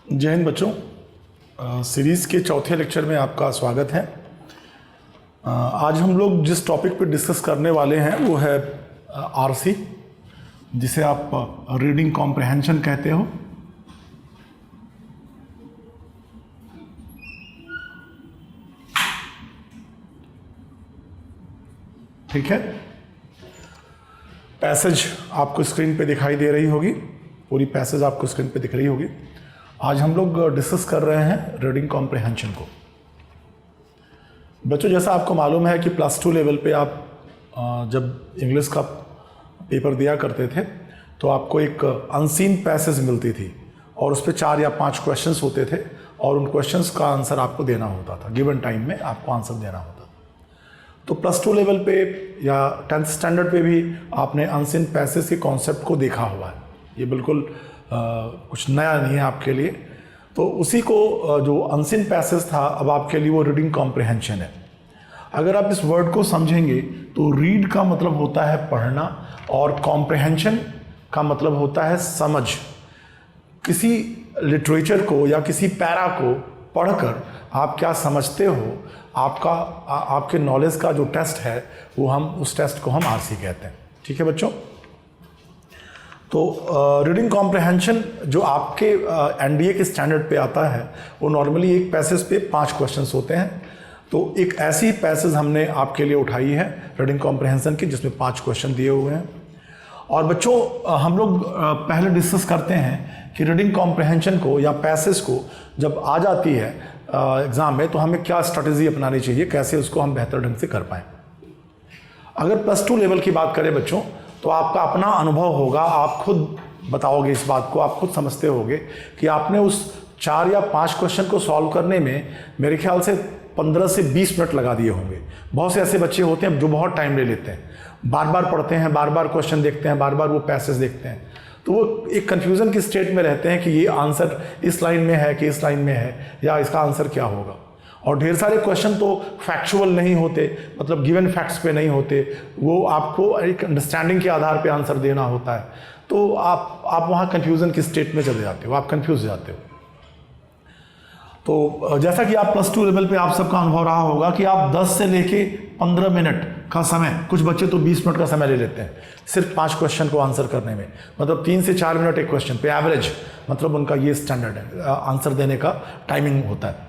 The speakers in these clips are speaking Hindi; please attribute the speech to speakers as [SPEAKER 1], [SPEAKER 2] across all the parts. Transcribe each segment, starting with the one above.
[SPEAKER 1] जय हिंद बच्चों, सीरीज़ के चौथे लेक्चर में आपका स्वागत है। आज हम लोग जिस टॉपिक पर डिस्कस करने वाले हैं वो है आरसी, जिसे आप रीडिंग कॉम्प्रिहेंशन कहते हो। ठीक है, पैसेज आपको स्क्रीन पे दिखाई दे रही होगी, पूरी पैसेज आपको स्क्रीन पे दिख रही होगी। आज हम लोग डिस्कस कर रहे हैं रीडिंग कॉम्प्रिहेंशन को। बच्चों, जैसा आपको मालूम है कि +2 लेवल पे आप जब इंग्लिश का पेपर दिया करते थे तो आपको एक अनसीन पैसेज मिलती थी और उस पर 4 या 5 क्वेश्चंस होते थे और उन क्वेश्चंस का आंसर आपको देना होता था। गिवन टाइम में आपको आंसर देना होता था। तो +2 लेवल पे या 10th स्टैंडर्ड पे भी आपने अनसीन पैसेज के कॉन्सेप्ट को देखा हुआ है। ये बिल्कुल कुछ नया नहीं है आपके लिए। तो उसी को जो अनसीन पैसेज था, अब आपके लिए वो रीडिंग कॉम्प्रिहेंशन है। अगर आप इस वर्ड को समझेंगे तो रीड का मतलब होता है पढ़ना और कॉम्प्रिहेंशन का मतलब होता है समझ। किसी लिटरेचर को या किसी पैरा को पढ़कर आप क्या समझते हो, आपके नॉलेज का जो टेस्ट है वो उस टेस्ट को हम आरसी कहते हैं। ठीक है बच्चों, तो रीडिंग कॉम्प्रिहेंशन जो आपके एनडीए के स्टैंडर्ड पे आता है वो नॉर्मली एक पैसेज पे 5 क्वेश्चंस होते हैं। तो एक ऐसी पैसेज हमने आपके लिए उठाई है रीडिंग कॉम्प्रिहेंशन की, जिसमें 5 क्वेश्चन दिए हुए हैं। और बच्चों, हम लोग पहले डिस्कस करते हैं कि रीडिंग कॉम्प्रिहेंशन को या पैसेज को जब आ जाती है एग्ज़ाम में तो हमें क्या स्ट्रैटेजी अपनानी चाहिए, कैसे उसको हम बेहतर ढंग से कर पाएँ। अगर +2 लेवल की बात करें बच्चों, तो आपका अपना अनुभव होगा, आप खुद बताओगे इस बात को, आप खुद समझते होगे कि आपने उस 4 या 5 क्वेश्चन को सॉल्व करने में मेरे ख्याल से 15 से 20 मिनट लगा दिए होंगे। बहुत से ऐसे बच्चे होते हैं जो बहुत टाइम ले लेते हैं, बार बार पढ़ते हैं, बार बार क्वेश्चन देखते हैं, बार बार वो पैसेज देखते हैं, तो वो एक कन्फ्यूज़न की स्टेट में रहते हैं कि ये आंसर इस लाइन में है कि इस लाइन में है, या इसका आंसर क्या होगा। और ढेर सारे क्वेश्चन तो फैक्चुअल नहीं होते, मतलब गिवन फैक्ट्स पे नहीं होते, वो आपको एक अंडरस्टैंडिंग के आधार पे आंसर देना होता है। तो आप वहाँ कन्फ्यूज़न की स्टेट में चले जाते हो, आप कन्फ्यूज हो जाते हो। तो जैसा कि आप +2 लेवल पे आप सबका अनुभव रहा होगा कि आप 10 से लेके 15 मिनट का समय, कुछ बच्चे तो 20 मिनट का समय ले लेते हैं सिर्फ 5 क्वेश्चन को आंसर करने में, मतलब 3 से 4 मिनट एक क्वेश्चन पे एवरेज, मतलब उनका ये स्टैंडर्ड है आंसर देने का टाइमिंग होता है।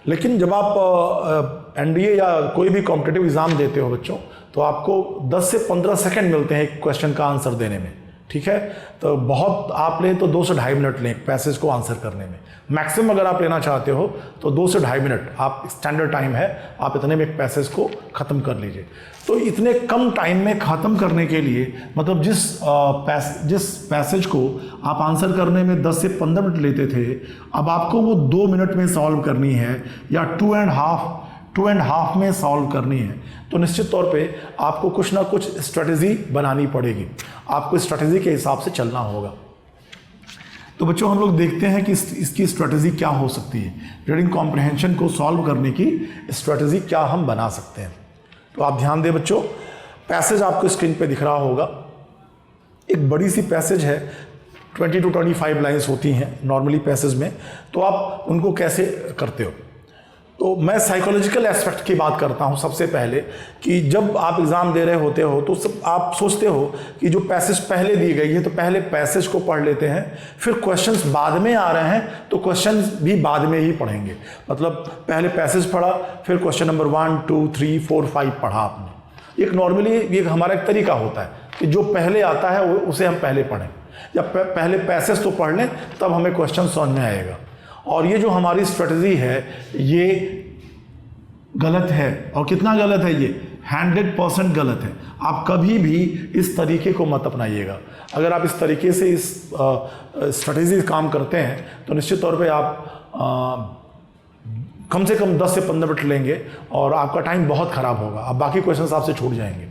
[SPEAKER 1] लेकिन जब आप एनडीए या कोई भी कॉम्पिटिटिव एग्ज़ाम देते हो बच्चों, तो आपको 10 से 15 सेकंड मिलते हैं एक क्वेश्चन का आंसर देने में। ठीक है, तो बहुत आप लें तो 2 से ढाई मिनट लें पैसेज को आंसर करने में। मैक्सिमम अगर आप लेना चाहते हो तो 2 से ढाई मिनट आप स्टैंडर्ड टाइम है, आप इतने में एक पैसेज को ख़त्म कर लीजिए। तो इतने कम टाइम में ख़त्म करने के लिए, मतलब जिस पैसेज को आप आंसर करने में 10 से 15 मिनट लेते थे, अब आपको वो 2 मिनट में सॉल्व करनी है या 2.5 में सॉल्व करनी है, तो निश्चित तौर पे आपको कुछ ना कुछ स्ट्रेटजी बनानी पड़ेगी, आपको स्ट्रेटजी के हिसाब से चलना होगा। तो बच्चों, हम लोग देखते हैं कि इसकी स्ट्रेटजी क्या हो सकती है, रीडिंग कॉम्प्रिहेंशन को सॉल्व करने की स्ट्रेटजी क्या हम बना सकते हैं। तो आप ध्यान दें बच्चों, पैसेज आपको स्क्रीन पे दिख रहा होगा। एक बड़ी सी पैसेज है, 20 to 25 लाइन्स होती हैं नॉर्मली पैसेज में। तो आप उनको कैसे करते हो, तो मैं साइकोलॉजिकल एस्पेक्ट की बात करता हूं सबसे पहले, कि जब आप एग्ज़ाम दे रहे होते हो तो आप सोचते हो कि जो पैसेज पहले दी गई है तो पहले पैसेज को पढ़ लेते हैं, फिर क्वेश्चंस बाद में आ रहे हैं तो क्वेश्चंस भी बाद में ही पढ़ेंगे। मतलब पहले पैसेज पढ़ा, फिर क्वेश्चन नंबर 1, 2, 3, 4, 5 पढ़ा आपने। एक नॉर्मली ये हमारा एक तरीका होता है कि जो पहले आता है उसे हम पहले पढ़ें, या पहले पैसेज तो पढ़ लें, तब हमें क्वेश्चन समझ में आएगा। और ये जो हमारी स्ट्रेटजी है ये गलत है। और कितना गलत है ये? 100% गलत है। आप कभी भी इस तरीके को मत अपनाइएगा। अगर आप इस तरीके से इस स्ट्रेटजी काम करते हैं तो निश्चित तौर पे आप कम से कम 10 से 15 मिनट लेंगे और आपका टाइम बहुत ख़राब होगा, अब बाकी क्वेश्चंस आपसे छूट जाएंगे।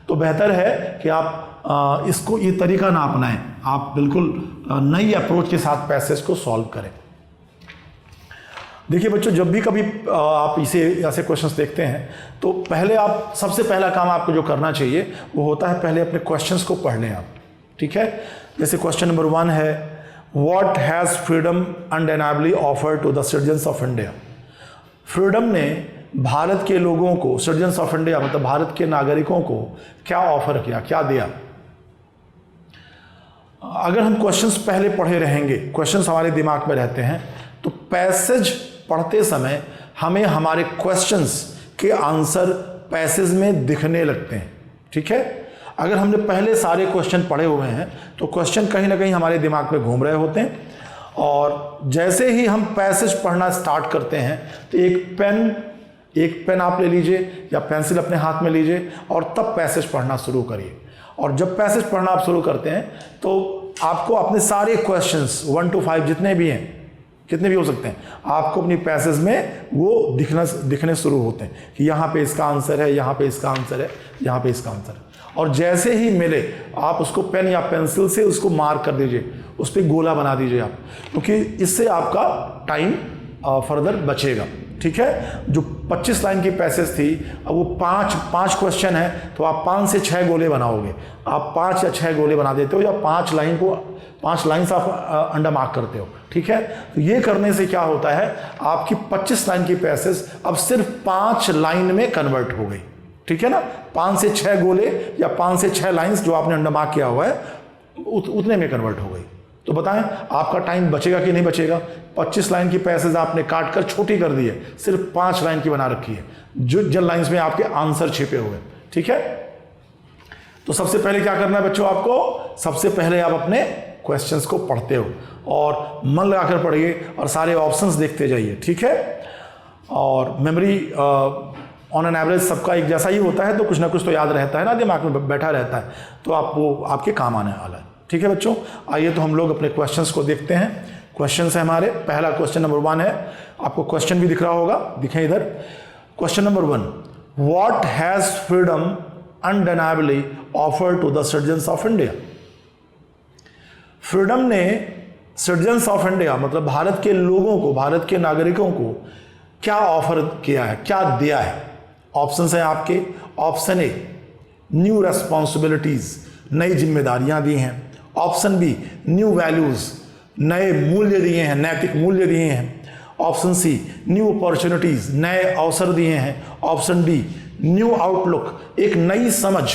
[SPEAKER 1] तो बेहतर है कि आप इसको ये तरीका ना अपनाएं, आप बिल्कुल नई अप्रोच के साथ पैसेज को सॉल्व करें। देखिए बच्चों, जब भी कभी आप ऐसे क्वेश्चंस देखते हैं तो पहले आप सबसे पहला काम आपको जो करना चाहिए वो होता है पहले अपने क्वेश्चंस को पढ़ लें आप। ठीक है, जैसे क्वेश्चन नंबर 1 है what has freedom undeniably offer to the citizens of India? Freedom ने भारत के लोगों को, सिटीजन्स ऑफ इंडिया मतलब भारत के नागरिकों को क्या ऑफर किया, क्या दिया? अगर हम क्वेश्चंस पहले पढ़े रहेंगे, क्वेश्चंस हमारे दिमाग में रहते हैं, तो पैसेज पढ़ते समय हमें हमारे क्वेश्चंस के आंसर पैसेज में दिखने लगते हैं। ठीक है, अगर हमने पहले सारे क्वेश्चन पढ़े हुए हैं तो क्वेश्चन कहीं ना कहीं हमारे दिमाग में घूम रहे होते हैं, और जैसे ही हम पैसेज पढ़ना स्टार्ट करते हैं तो एक पेन आप ले लीजिए या पेंसिल अपने हाथ में लीजिए और तब पैसेज पढ़ना शुरू करिए। और जब पैसेज पढ़ना आप शुरू करते हैं तो आपको अपने सारे क्वेश्चंस 1 to 5 जितने भी हैं, कितने भी हो सकते हैं, आपको अपनी पैसेज में वो दिखने शुरू होते हैं कि यहाँ पे इसका आंसर है, यहाँ पे इसका आंसर है, यहाँ पे इसका आंसर है। और जैसे ही मिले आप उसको पेन या पेंसिल से उसको मार्क कर दीजिए, उस पर गोला बना दीजिए आप, क्योंकि इससे आपका टाइम फर्दर बचेगा। ठीक है, जो 25 लाइन की पैसेज थी, अब वो पाँच क्वेश्चन है तो आप 5 से 6 गोले बनाओगे। आप 5 या 6 गोले बना देते हो या 5 लाइन से आप अंडा मार्क करते हो। ठीक है, तो ये करने से क्या होता है, आपकी 25 लाइन की पैसेज अब सिर्फ 5 लाइन में कन्वर्ट हो गई। ठीक है ना, 5 से 6 गोले या 5 से 6 लाइन्स जो आपने अंडा मार्क किया हुआ है उतने में कन्वर्ट हो गई। तो बताएं आपका टाइम बचेगा कि नहीं बचेगा? 25 लाइन की पैसेज आपने काट कर छोटी कर दी है, सिर्फ 5 लाइन की बना रखी है, जिन लाइन्स में आपके आंसर छिपे हुए। ठीक है, तो सबसे पहले क्या करना है बच्चों आपको? सबसे पहले आप अपने क्वेश्चंस को पढ़ते हो और मन लगाकर पढ़िए और सारे ऑप्शंस देखते जाइए। ठीक है, और मेमोरी ऑन एन एवरेज सबका एक जैसा ही होता है, तो कुछ ना कुछ तो याद रहता है ना, दिमाग में बैठा रहता है, तो आपके काम आने वाला है। ठीक है बच्चों, आइए तो हम लोग अपने क्वेश्चंस को देखते हैं। क्वेश्चंस है हमारे, पहला क्वेश्चन नंबर 1 है, आपको क्वेश्चन भी दिख रहा होगा, दिखें इधर। Question number 1, what has freedom undeniably offer to the citizens of India? Freedom ने सिटीजन्स ऑफ इंडिया मतलब भारत के लोगों को, भारत के नागरिकों को क्या ऑफर किया है, क्या दिया है? ऑप्शंस हैं आपके। ऑप्शन ए, न्यू रेस्पॉन्सिबिलिटीज, नई जिम्मेदारियां दी हैं। ऑप्शन बी, न्यू वैल्यूज, नए मूल्य दिए हैं, नैतिक मूल्य दिए हैं। ऑप्शन सी, न्यू अपॉर्चुनिटीज, नए अवसर दिए हैं। ऑप्शन डी, न्यू आउटलुक, एक नई समझ,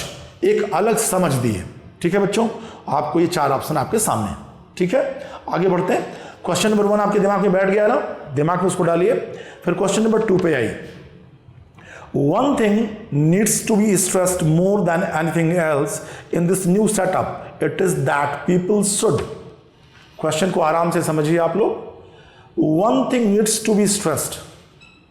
[SPEAKER 1] एक अलग समझ दी है। ठीक है बच्चों, आपको ये 4 ऑप्शन आपके सामने हैं। ठीक है, आगे बढ़ते हैं। क्वेश्चन नंबर 1 आपके दिमाग में बैठ गया ना, दिमाग में उसको डालिए। फिर क्वेश्चन नंबर 2 पे आइए। One thing needs to be stressed more than anything else in this new setup. It is that people should. Question को आराम से समझिए आप लोग। One thing needs to be stressed.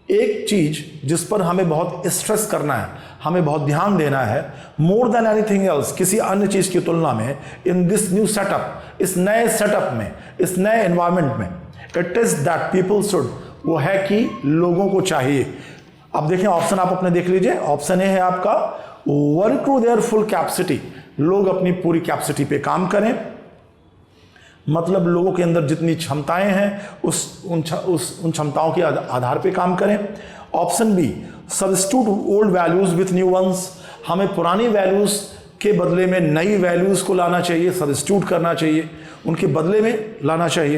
[SPEAKER 1] एक चीज जिस पर हमें बहुत स्ट्रेस करना है, हमें बहुत ध्यान देना है, more than anything else, किसी अन्य चीज की तुलना में, in this new setup, इस नए सेटअप में, इस नए एनवायरमेंट में, it is that people should, वो है कि लोगों को चाहिए। अब देखें ऑप्शन आप अपने देख लीजिए। ऑप्शन ए है आपका, work to their full capacity, लोग अपनी पूरी कैपेसिटी पे काम करें, मतलब लोगों के अंदर जितनी क्षमताएं हैं उन क्षमताओं के आधार पे काम करें। Option B, substitute old values with new ones, हमें पुरानी वैल्यूज के बदले में नई वैल्यूज को लाना चाहिए, सब्स्टिट्यूट करना चाहिए, उनके बदले में लाना चाहिए।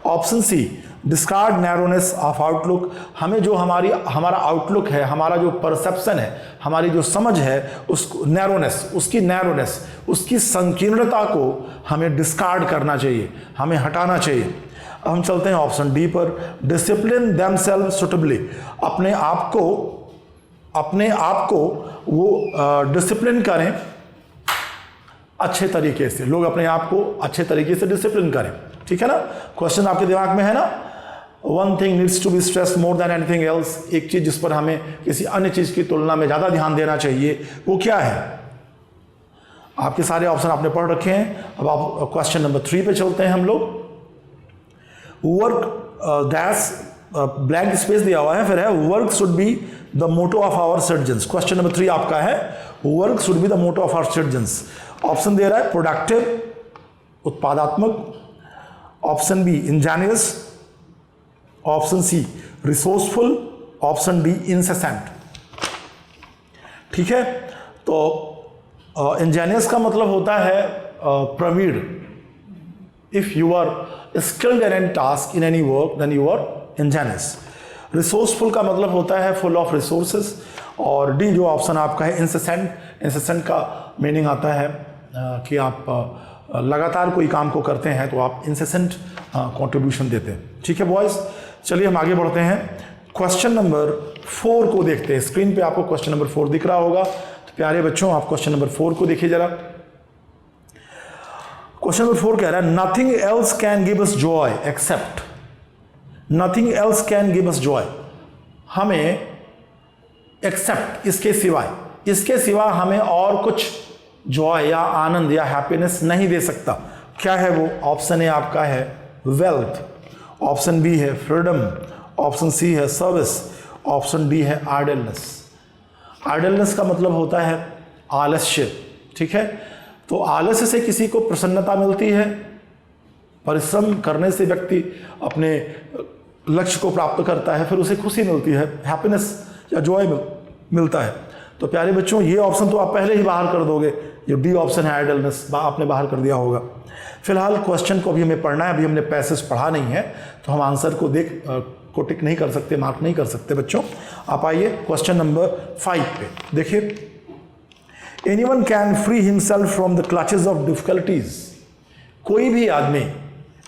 [SPEAKER 1] Option C, discard narrowness of outlook, हमें जो हमारा आउटलुक है, हमारा जो परसेप्शन है, हमारी जो समझ है, उसको नैरोनेस, उसकी संकीर्णता को हमें डिस्कार्ड करना चाहिए, हमें हटाना चाहिए। अब हम चलते हैं ऑप्शन डी पर, डिसिप्लिन देमसेल्फ सुटेबली, अपने आप को वो डिसिप्लिन करें अच्छे तरीके से, लोग अपने आप को अच्छे तरीके से डिसिप्लिन करें। ठीक है ना, क्वेश्चन आपके दिमाग में है ना। One thing needs to be stress more than anything else, एक चीज जिस पर हमें किसी अन्य चीज की तुलना में ज्यादा ध्यान देना चाहिए, वो क्या है? आपके सारे ऑप्शन आपने पढ़ रखे हैं। अब आप क्वेश्चन नंबर 3 पे चलते हैं हम लोग। वर्क दैट्स ब्लैंक स्पेस दिया हुआ है, फिर है work should be the motto of our citizens. Question number 3 आपका है, work should be the motto of our citizens. Option दे रहा है प्रोडक्टिव, उत्पादात्मक। Option B, ingenious. Option C, resourceful. Option D, incessant. ठीक है, तो इंजीनियस का मतलब होता है प्रवीण। If you are skilled in any task, in any work, then you are ingenious. Resourceful का मतलब होता है full of resources, और डी जो ऑप्शन आपका है incessant, incessant का मीनिंग आता है कि आप लगातार कोई काम को करते हैं तो आप incessant कंट्रीब्यूशन देते हैं। ठीक है बॉयज, चलिए हम आगे बढ़ते हैं। क्वेश्चन नंबर 4 को देखते हैं। स्क्रीन पे आपको क्वेश्चन नंबर 4 दिख रहा होगा, तो प्यारे बच्चों आप क्वेश्चन नंबर 4 को देखिए जरा। क्वेश्चन नंबर 4 कह रहा है nothing else can give us joy except, nothing else can give us joy, हमें एक्सेप्ट इसके सिवा हमें और कुछ जॉय या आनंद या हैप्पीनेस नहीं दे सकता। क्या है वो? ऑप्शन ए आपका है वेल्थ, ऑप्शन बी है फ्रीडम, ऑप्शन सी है सर्विस, ऑप्शन डी है आइडलनेस। आइडलनेस का मतलब होता है आलस्य। ठीक है, तो आलस्य से किसी को प्रसन्नता मिलती है, परिश्रम करने से व्यक्ति अपने लक्ष्य को प्राप्त करता है, फिर उसे खुशी मिलती है, हैप्पीनेस या जॉय मिलता है। तो प्यारे बच्चों ये ऑप्शन तो आप पहले ही बाहर कर दोगे, जो डी ऑप्शन है आइडलनेस आपने बाहर कर दिया होगा। फिलहाल क्वेश्चन को अभी हमें पढ़ना है, अभी हमने पैसेज पढ़ा नहीं है, तो हम आंसर को टिक नहीं कर सकते, मार्क नहीं कर सकते बच्चों। आप आइए क्वेश्चन नंबर 5 पे देखिए। Anyone can free himself from the clutches of difficulties, कोई भी आदमी,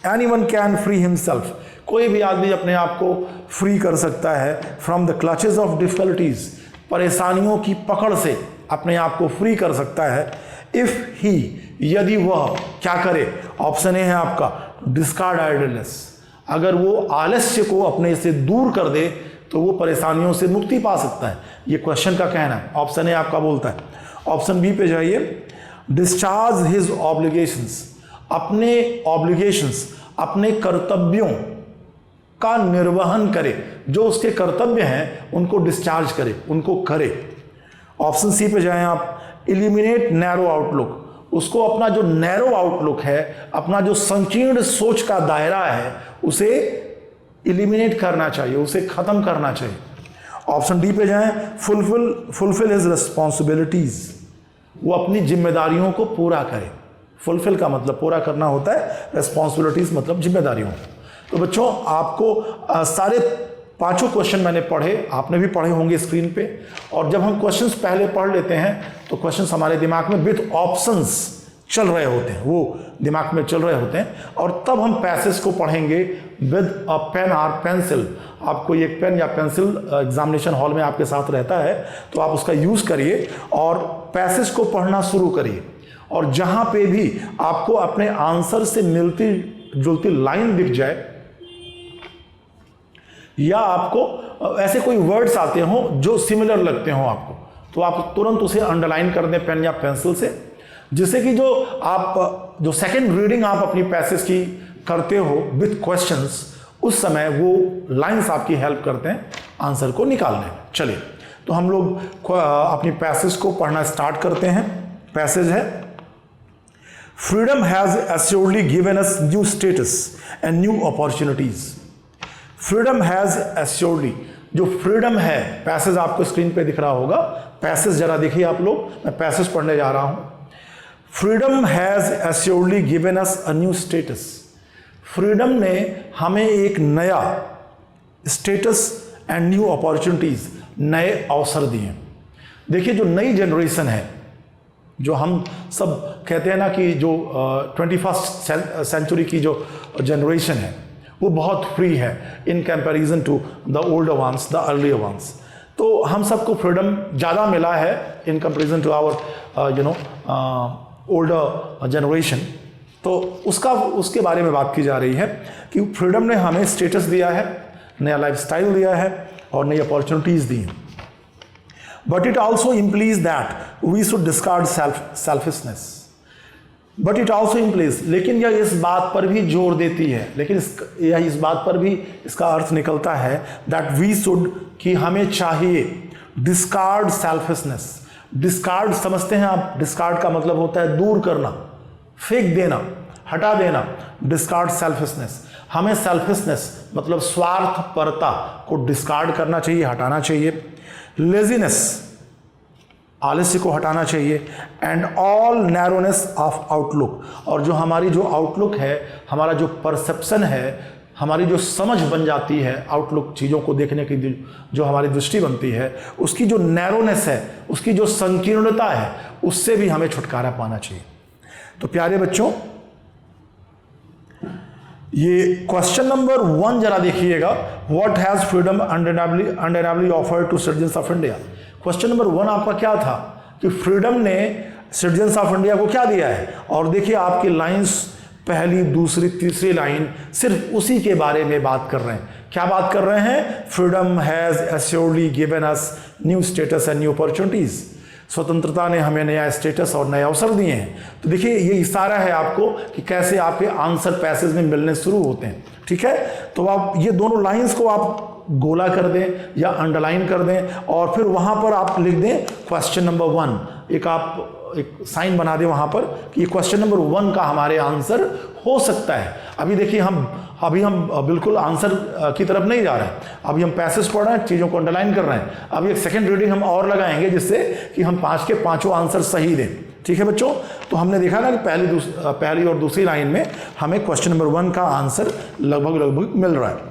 [SPEAKER 1] एनीवन कैन फ्री हिमसेल्फ, कोई भी आदमी अपने आप को फ्री कर सकता है from the clutches of difficulties, परेशानियों की पकड़ से अपने आप को फ्री कर सकता है। इफ ही, यदि वह क्या करे? ऑप्शन ए है आपका डिस्कार्ड आइडलनेस, अगर वो आलस्य को अपने से दूर कर दे तो वो परेशानियों से मुक्ति पा सकता है, ये क्वेश्चन का कहना है। ऑप्शन ए आपका बोलता है। ऑप्शन बी पे जाइए, डिस्चार्ज हिज ऑब्लिगेशंस, अपने ऑब्लिगेशंस, अपने कर्तव्यों का निर्वहन करे, जो उसके कर्तव्य हैं उनको डिस्चार्ज करे, उनको करे। ऑप्शन सी पे जाएं आप, इलिमिनेट नैरो आउटलुक, उसको अपना जो नैरो आउटलुक है, अपना जो संकीर्ण सोच का दायरा है, उसे इलिमिनेट करना चाहिए, उसे खत्म करना चाहिए। ऑप्शन डी पे जाएं, फुलफिल हिज रिस्पॉन्सिबिलिटीज, वो अपनी जिम्मेदारियों को पूरा करे। फुलफिल का मतलब पूरा करना होता है, रिस्पॉन्सिबिलिटीज मतलब जिम्मेदारियों। तो बच्चों आपको सारे 5 क्वेश्चन मैंने पढ़े, आपने भी पढ़े होंगे स्क्रीन पे, और जब हम क्वेश्चंस पहले पढ़ लेते हैं तो क्वेश्चंस हमारे दिमाग में विद ऑप्शंस चल रहे होते हैं, वो दिमाग में चल रहे होते हैं, और तब हम पैसेज को पढ़ेंगे विद अ पेन और पेंसिल। आपको एक पेन या पेंसिल एग्जामिनेशन हॉल में आपके साथ रहता है, तो आप उसका यूज़ करिए और पैसेज को पढ़ना शुरू करिए, और जहाँ पे भी आपको अपने आंसर से मिलती जुलती लाइन दिख जाए, या आपको ऐसे कोई वर्ड्स आते हो जो सिमिलर लगते हो आपको, तो आप तुरंत उसे अंडरलाइन कर दें पेन या पेंसिल से, जिससे कि जो सेकंड रीडिंग आप अपनी पैसेज की करते हो विथ क्वेश्चंस, उस समय वो लाइंस आपकी हेल्प करते हैं आंसर को निकालने में। चलिए तो हम लोग अपनी पैसेज को पढ़ना स्टार्ट करते हैं। पैसेज है, freedom has assuredly given us new status and new opportunities. Freedom has assuredly, जो फ्रीडम है, पैसेज आपको स्क्रीन पे दिख रहा होगा, पैसेज जरा देखिए आप लोग, मैं पैसेज पढ़ने जा रहा हूं। Freedom has assuredly given us a new status, freedom ने हमें एक नया स्टेटस एंड न्यू अपॉर्चुनिटीज, नए अवसर दिए। देखिए जो नई जनरेशन है, जो हम सब कहते हैं ना कि जो 21st सेंचुरी की जो जनरेशन है, वो बहुत फ्री है in comparison to the older ones, the earlier ones. तो हम सबको फ्रीडम ज़्यादा मिला है in comparison to our older generation. तो उसके बारे में बात की जा रही है कि फ्रीडम ने हमें स्टेटस दिया है, नया लाइफस्टाइल दिया है और नई अपॉर्चुनिटीज़ दी हैं। But it also implies that we should discard selfishness. But it also implies, लेकिन यह इस बात पर भी जोर देती है, लेकिन यह इस बात पर भी इसका अर्थ निकलता है दैट वी शुड, कि हमें चाहिए डिस्कार्ड सेल्फिशनेस। डिस्कार्ड समझते हैं आप? डिस्कार्ड का मतलब होता है दूर करना, फेंक देना, हटा देना। डिस्कार्ड सेल्फिशनेस, हमें सेल्फिशनेस मतलब स्वार्थपरता को डिस्कार्ड करना चाहिए, हटाना चाहिए। लेजीनेस, आलस्य को हटाना चाहिए, and all narrowness of outlook, और जो हमारी जो आउटलुक है, हमारा जो परसेप्शन है, हमारी जो समझ बन जाती है, आउटलुक चीज़ों को देखने की जो हमारी दृष्टि बनती है, उसकी जो नैरोनेस है, उसकी जो संकीर्णता है, उससे भी हमें छुटकारा पाना चाहिए। तो प्यारे बच्चों, ये क्वेश्चन नंबर 1 जरा देखिएगा, what has freedom undeniably offered to citizens of India. Question number 1 आपका क्या था कि फ्रीडम ने सिटीजन्स ऑफ इंडिया को क्या दिया है, और देखिए आपकी लाइंस पहली, दूसरी, तीसरी लाइन सिर्फ उसी के बारे में बात कर रहे हैं। क्या बात कर रहे हैं? Freedom has assuredly given us new status and new opportunities. स्वतंत्रता ने हमें नया स्टेटस और नए अवसर दिए हैं। तो देखिए ये इशारा है आपको कि कैसे आपके आंसर पैसेज में मिलने शुरू होते हैं। ठीक है, तो आप ये दोनों लाइंस को आप गोला कर दें या अंडरलाइन कर दें, और फिर वहां पर आप लिख दें क्वेश्चन नंबर 1, एक साइन बना दें वहां पर कि ये क्वेश्चन नंबर 1 का हमारे आंसर हो सकता है। अभी देखिए अभी हम बिल्कुल आंसर की तरफ नहीं जा रहे हैं, अभी हम पैसेज पढ़ रहे हैं, चीज़ों को अंडरलाइन कर रहे हैं। अभी एक सेकंड रीडिंग हम और लगाएंगे जिससे कि हम 5 के 5 आंसर सही दें। ठीक है बच्चों, तो हमने देखा ना कि पहली और दूसरी लाइन में हमें क्वेश्चन नंबर 1 का आंसर लगभग मिल रहा है।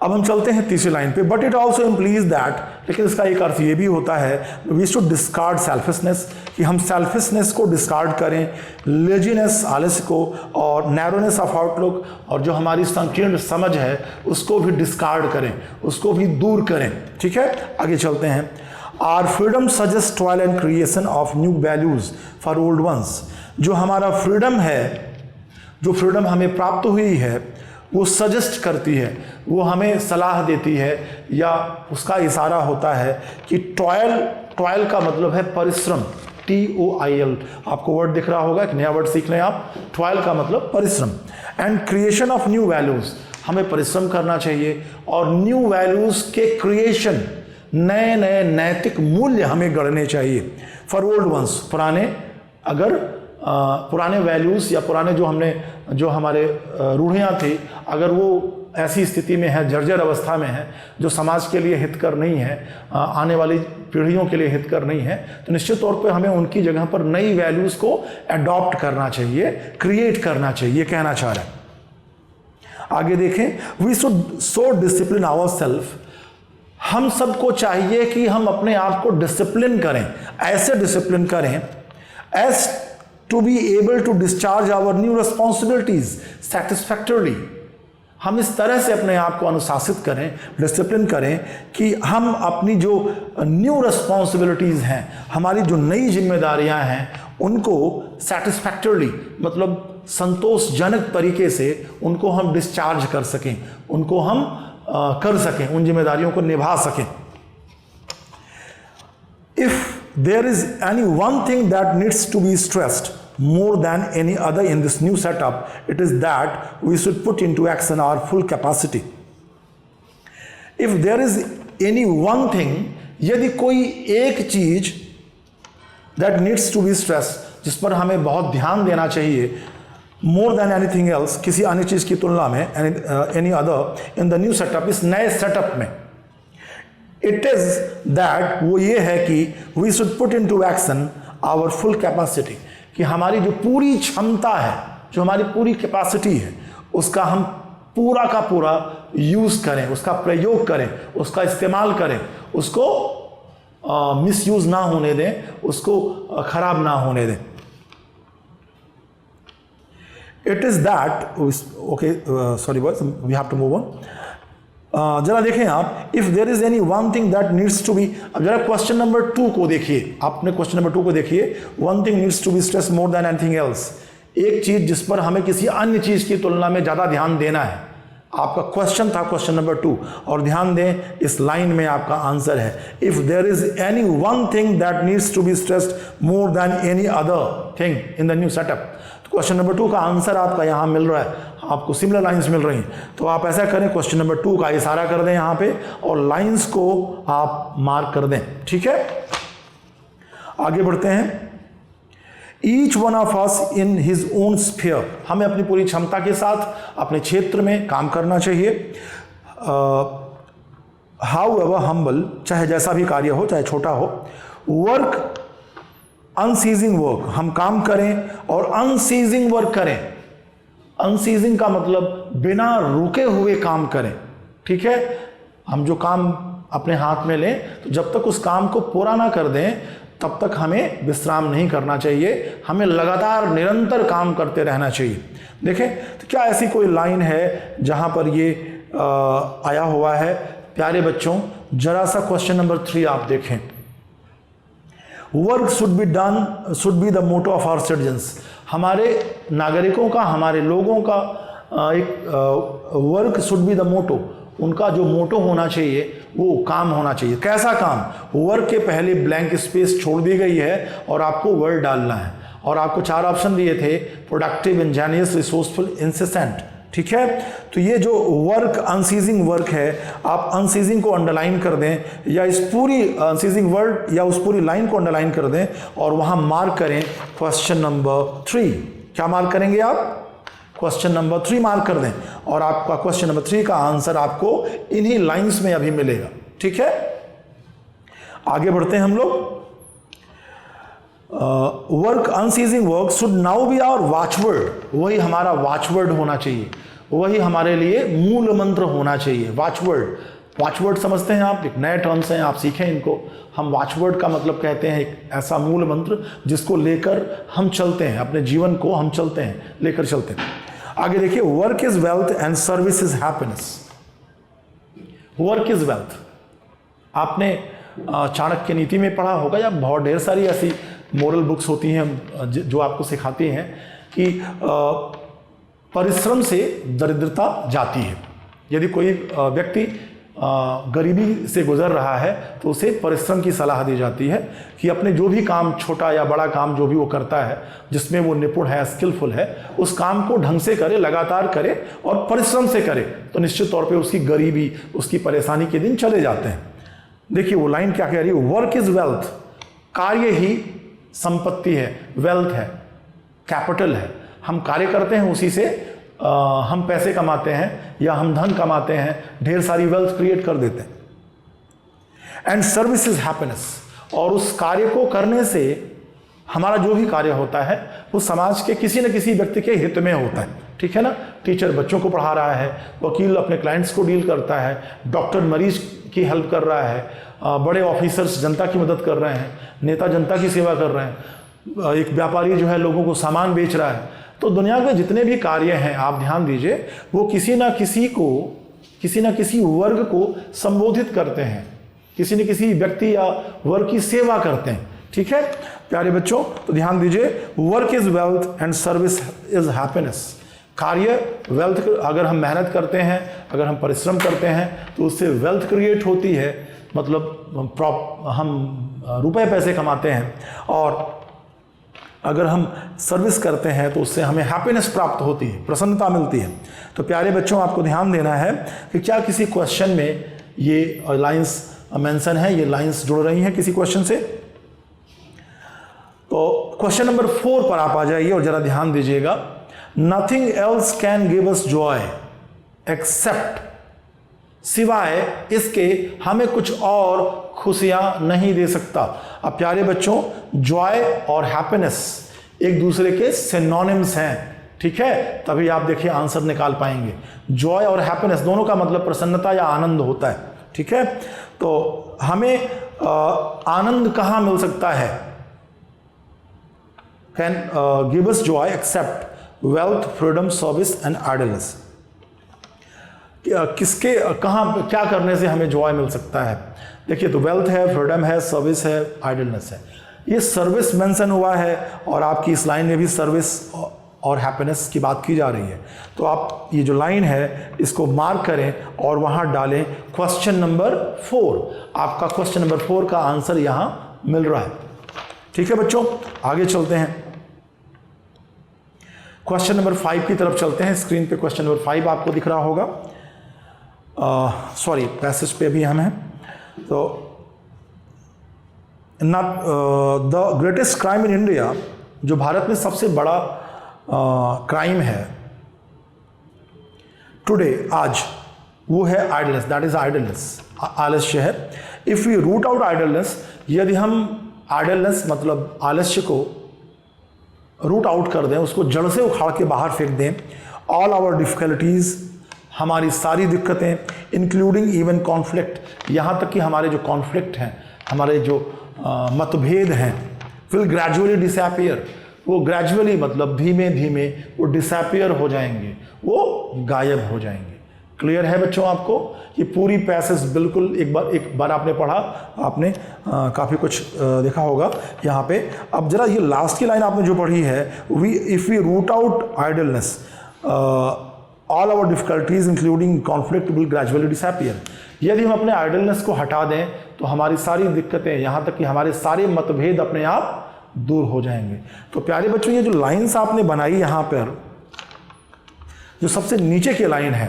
[SPEAKER 1] अब हम चलते हैं तीसरी लाइन पे, but it also implies that, लेकिन इसका एक अर्थ ये भी होता है, वी शुड डिस्कार्ड सेल्फिशनेस, कि हम सेल्फिशनेस को डिस्कार्ड करें, लेजीनेस आलस्य को, और नैरोनेस ऑफ आउटलुक, और जो हमारी संकीर्ण समझ है उसको भी डिस्कार्ड करें, उसको भी दूर करें। ठीक है, आगे चलते हैं। Our freedom suggest trial and creation of new values for old ones. जो हमारा फ्रीडम है, जो फ्रीडम हमें प्राप्त हुई है, वो सजेस्ट करती है, वो हमें सलाह देती है, या उसका इशारा होता है कि टॉयल का मतलब है परिश्रम, TOIL। आपको वर्ड दिख रहा होगा, एक नया वर्ड सीख लें आप। टॉयल का मतलब परिश्रम, and creation of new values, हमें परिश्रम करना चाहिए, और न्यू वैल्यूज के क्रिएशन, नए नए नैतिक मूल्य हमें गढ़ने चाहिए। फॉर ओल्ड वंस, पुराने वैल्यूज़ या पुराने जो हमारे रूढ़ियाँ थी, अगर वो ऐसी स्थिति में है, जर्जर अवस्था में है, जो समाज के लिए हितकर नहीं है, आने वाली पीढ़ियों के लिए हितकर नहीं है, तो निश्चित तौर पे हमें उनकी जगह पर नई वैल्यूज़ को अडॉप्ट करना चाहिए, क्रिएट करना चाहिए, कहना चाह रहे हैं। आगे देखें, we should so discipline our self, हम सबको चाहिए कि हम अपने आप को डिसिप्लिन करें, ऐसे डिसिप्लिन करें as to be able to discharge our new responsibilities satisfactorily। हम इस तरह से अपने आप को अनुशासित करें, डिसिप्लिन करें कि हम अपनी जो न्यू रिस्पॉन्सिबिलिटीज़ हैं, हमारी जो नई जिम्मेदारियां हैं, उनको सेटिस्फैक्टरली मतलब संतोषजनक तरीके से उनको हम डिस्चार्ज कर सकें, उनको हम कर सकें, उन जिम्मेदारियों को निभा सकें। If there is any one thing that needs to be stressed more than any other in this new setup, it is that we should put into action our full capacity. If there is any one thing, यदि कोई एक चीज that needs to be stressed, जिस पर हमें बहुत ध्यान देना चाहिए, more than anything else, किसी अन्य चीज की तुलना में, any other in the new setup, इस नए सेटअप में, it is that वो ये है कि we should put into action our full capacity, कि हमारी जो पूरी क्षमता है, जो हमारी पूरी कैपेसिटी है, उसका हम पूरा का पूरा यूज करें, उसका प्रयोग करें, उसका इस्तेमाल करें, उसको मिसयूज ना होने दें, उसको खराब ना होने दें। It is that, okay, sorry boys, we have to move on. जरा देखें आप, if there is any one thing that needs to be, अब जरा क्वेश्चन नंबर 2 को देखिए, आपने क्वेश्चन नंबर 2 को देखिए, one thing needs to be stress more than anything else, एक चीज जिस पर हमें किसी अन्य चीज की तुलना में ज्यादा ध्यान देना है। आपका क्वेश्चन था क्वेश्चन नंबर 2, और ध्यान दें इस लाइन में आपका आंसर है, if there is any one thing that needs to be stressed more than any other thing in the new setup. Question number 2 का आंसर आपका यहां मिल रहा है, आपको सिमिलर लाइंस मिल रही हैं, तो आप ऐसा करें, क्वेश्चन नंबर 2 का इशारा कर दें यहां पे, और लाइंस को आप मार्क कर दें। ठीक है, आगे बढ़ते हैं। Each one of us in his own sphere, हमें अपनी पूरी क्षमता के साथ अपने क्षेत्र में काम करना चाहिए। हाउ एवर हम्बल, चाहे जैसा भी कार्य हो, चाहे छोटा हो, वर्क अनसीजिंग वर्क, हम काम करें और अनसीजिंग वर्क करें। अनसीजिंग का मतलब बिना रुके हुए काम करें, ठीक है। हम जो काम अपने हाथ में लें तो जब तक उस काम को पूरा ना कर दें तब तक हमें विश्राम नहीं करना चाहिए, हमें लगातार निरंतर काम करते रहना चाहिए। देखें तो क्या ऐसी कोई लाइन है जहां पर ये आया हुआ है? प्यारे बच्चों जरा सा क्वेश्चन नंबर 3 आप देखें। Work should be the motto of our citizens. हमारे नागरिकों का, हमारे लोगों का एक work should be the motto, उनका जो मोटो होना चाहिए वो काम होना चाहिए। कैसा काम? वर्क के पहले ब्लैंक स्पेस छोड़ दी गई है और आपको वर्ड डालना है, और आपको 4 ऑप्शन दिए थे, प्रोडक्टिव, इंजीनियस, रिसोर्सफुल, इंसिस्टेंट, ठीक है। तो ये जो वर्क अनसीजिंग वर्क है, आप अनसीजिंग को अंडरलाइन कर दें, या इस पूरी अनसीजिंग वर्ड या उस पूरी लाइन को अंडरलाइन कर दें और वहां मार्क करें क्वेश्चन नंबर 3। क्या मार्क करेंगे आप? क्वेश्चन नंबर 3 मार्क कर दें और आपका क्वेश्चन नंबर 3 का आंसर आपको इन्हीं लाइंस में अभी मिलेगा, ठीक है। आगे बढ़ते हैं हम लोग। Work unceasing work should now be our watchword, वही हमारा वॉचवर्ड होना चाहिए, वही हमारे लिए मूल मंत्र होना चाहिए। वॉचवर्ड, वॉचवर्ड समझते हैं आप? एक नए टर्म्स हैं, आप सीखें इनको। हम वॉचवर्ड का मतलब कहते हैं एक ऐसा मूल मंत्र जिसको लेकर हम चलते हैं, अपने जीवन को हम चलते हैं, लेकर चलते हैं। आगे देखिए, work is wealth and service is happiness. Work is wealth, आपने चाणक्य नीति में पढ़ा होगा, या बहुत ढेर सारी ऐसी मोरल बुक्स होती हैं जो आपको सिखाती हैं कि परिश्रम से दरिद्रता जाती है। यदि कोई व्यक्ति गरीबी से गुजर रहा है तो उसे परिश्रम की सलाह दी जाती है कि अपने जो भी काम, छोटा या बड़ा काम जो भी वो करता है, जिसमें वो निपुण है, स्किलफुल है, उस काम को ढंग से करे, लगातार करे और परिश्रम से करे, तो निश्चित तौर पे उसकी गरीबी, उसकी परेशानी के दिन चले जाते हैं। देखिए वो लाइन क्या कह रही है? वर्क इज वेल्थ, कार्य ही संपत्ति है, वेल्थ है, कैपिटल है। हम कार्य करते हैं, उसी से हम पैसे कमाते हैं या हम धन कमाते हैं, ढेर सारी वेल्थ क्रिएट कर देते हैं। एंड सर्विस इज हैप्पीनेस, और उस कार्य को करने से हमारा जो भी कार्य होता है वो समाज के किसी न किसी व्यक्ति के हित में होता है, ठीक है ना। टीचर बच्चों को पढ़ा रहा है, वकील अपने क्लाइंट्स को डील करता है, डॉक्टर मरीज की हेल्प कर रहा है, बड़े ऑफिसर्स जनता की मदद कर रहे हैं, नेता जनता की सेवा कर रहे हैं, एक व्यापारी जो है लोगों को सामान बेच रहा है। तो दुनिया में जितने भी कार्य हैं, आप ध्यान दीजिए, वो किसी ना किसी वर्ग को संबोधित करते हैं, किसी न किसी व्यक्ति या वर्ग की सेवा करते हैं, ठीक है प्यारे बच्चों। तो ध्यान दीजिए, work is wealth and service is happiness. कार्य वेल्थ, अगर हम मेहनत करते हैं, अगर हम परिश्रम करते हैं तो उससे वेल्थ क्रिएट होती है, मतलब हम रुपए पैसे कमाते हैं, और अगर हम सर्विस करते हैं तो उससे हमें हैप्पीनेस प्राप्त होती है, प्रसन्नता मिलती है। तो प्यारे बच्चों आपको ध्यान देना है कि क्या किसी क्वेश्चन में ये लाइंस मेंशन है, ये लाइंस जुड़ रही हैं किसी क्वेश्चन से। तो क्वेश्चन नंबर 4 पर आप आ जाइए और जरा ध्यान दीजिएगा। Nothing else can give us joy except, सिवाय इसके हमें कुछ और खुशियां नहीं दे सकता। अब प्यारे बच्चों, जॉय और हैप्पीनेस एक दूसरे के सिनोनिम्स हैं, ठीक है, तभी आप देखिए आंसर निकाल पाएंगे। जॉय और हैप्पीनेस दोनों का मतलब प्रसन्नता या आनंद होता है, ठीक है। तो हमें आनंद कहां मिल सकता है? Can give us joy except wealth, freedom, service and idleness. किसके, कहाँ, क्या करने से हमें जॉय मिल सकता है? देखिए, तो वेल्थ है, फ्रीडम है, सर्विस है, आइडलनेस है। ये सर्विस मेंशन हुआ है और आपकी इस लाइन में भी सर्विस और हैप्पीनेस की बात की जा रही है। तो आप ये जो लाइन है इसको मार्क करें और वहाँ डालें क्वेश्चन नंबर 4। आपका क्वेश्चन नंबर 4 का आंसर यहाँ मिल रहा है, ठीक है बच्चों। आगे चलते हैं, क्वेश्चन नंबर 5 की तरफ चलते हैं। स्क्रीन पे क्वेश्चन नंबर 5 आपको दिख रहा होगा, सॉरी पैसेज पे भी हम हैं। तो the greatest crime in India, जो भारत में सबसे बड़ा क्राइम है टुडे, आज, वो है आइडलनेस, दैट इज आइडलनेस, आलस्य है। If we root out idleness, यदि हम आइडलनेस मतलब आलस्य को रूट आउट कर दें, उसको जड़ से उखाड़ के बाहर फेंक दें। ऑल आवर डिफ़िकल्टीज़, हमारी सारी दिक्कतें, इंक्लूडिंग इवन कॉन्फ्लिक्ट, यहाँ तक कि हमारे जो कॉन्फ्लिक्ट हैं, हमारे जो मतभेद हैं, विल ग्रेजुअली डिसअपीयर, वो ग्रेजुअली मतलब धीमे धीमे वो डिसअपीयर हो जाएंगे, वो गायब हो जाएंगे। क्लियर है बच्चों आपको? ये पूरी पैसेज बिल्कुल एक बार आपने पढ़ा, आपने काफ़ी कुछ देखा होगा यहाँ पे। अब जरा ये लास्ट की लाइन आपने जो पढ़ी है, if we root out idleness all our difficulties including conflict will gradually disappear. यदि हम अपने आइडलनेस को हटा दें तो हमारी सारी दिक्कतें, यहाँ तक कि हमारे सारे मतभेद अपने आप दूर हो जाएंगे। तो प्यारे बच्चों, ये जो लाइन्स आपने बनाई यहाँ पर, जो सबसे नीचे की लाइन है,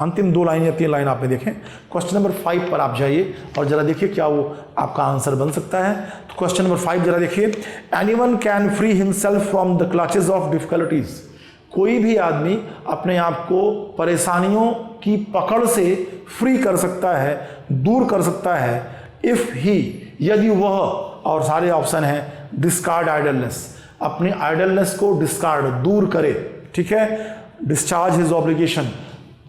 [SPEAKER 1] अंतिम 2 लाइन या 3 लाइन आपने देखें, क्वेश्चन नंबर 5 पर आप जाइए और जरा देखिए क्या वो आपका आंसर बन सकता है। तो क्वेश्चन नंबर 5 जरा देखिए, anyone can free himself from the clutches of difficulties. कोई भी आदमी अपने आप को परेशानियों की पकड़ से फ्री कर सकता है, दूर कर सकता है, इफ ही, यदि वह, और सारे ऑप्शन हैं, डिस्कार्ड आइडलनेस, अपनी आइडलनेस को डिस्कार्ड, दूर करे, ठीक है, डिस्चार्ज हिज ऑब्लिगेशन,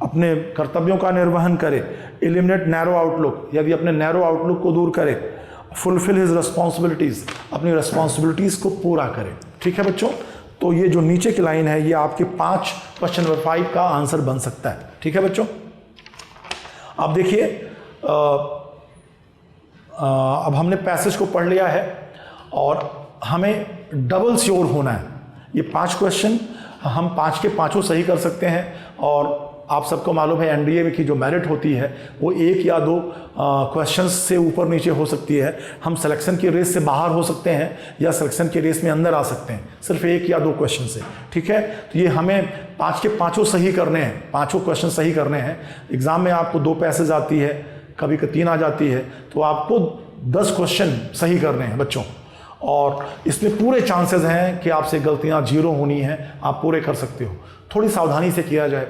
[SPEAKER 1] अपने कर्तव्यों का निर्वहन करे, एलिमिनेट नैरो आउटलुक, यदि अपने नैरो आउटलुक को दूर करे, फुलफिल हिज रिस्पॉन्सिबिलिटीज, अपनी रिस्पॉन्सिबिलिटीज को पूरा करे। ठीक है बच्चों, तो ये जो नीचे की लाइन है, ये आपके 5 क्वेश्चन नंबर 5 का आंसर बन सकता है। ठीक है बच्चों, अब देखिए, अब हमने पैसेज को पढ़ लिया है और हमें डबल श्योर होना है। ये 5 क्वेश्चन हम 5 के 5 सही कर सकते हैं, और आप सबको मालूम है एनडीए में की जो मेरिट होती है वो 1 या 2 क्वेश्चंस से ऊपर नीचे हो सकती है। हम सिलेक्शन की रेस से बाहर हो सकते हैं या सिलेक्शन की रेस में अंदर आ सकते हैं, सिर्फ 1 या 2 क्वेश्चन से। ठीक है, तो ये हमें 5 के 5 सही करने हैं, 5 क्वेश्चन सही करने हैं। एग्ज़ाम में आपको 2 पैसेज आती है, कभी 3 आ जाती है, तो आपको 10 क्वेश्चन सही करने हैं बच्चों, और इसमें पूरे चांसेस हैं कि आपसे गलतियां 0 होनी हैं, आप पूरे कर सकते हो, थोड़ी सावधानी से किया जाए।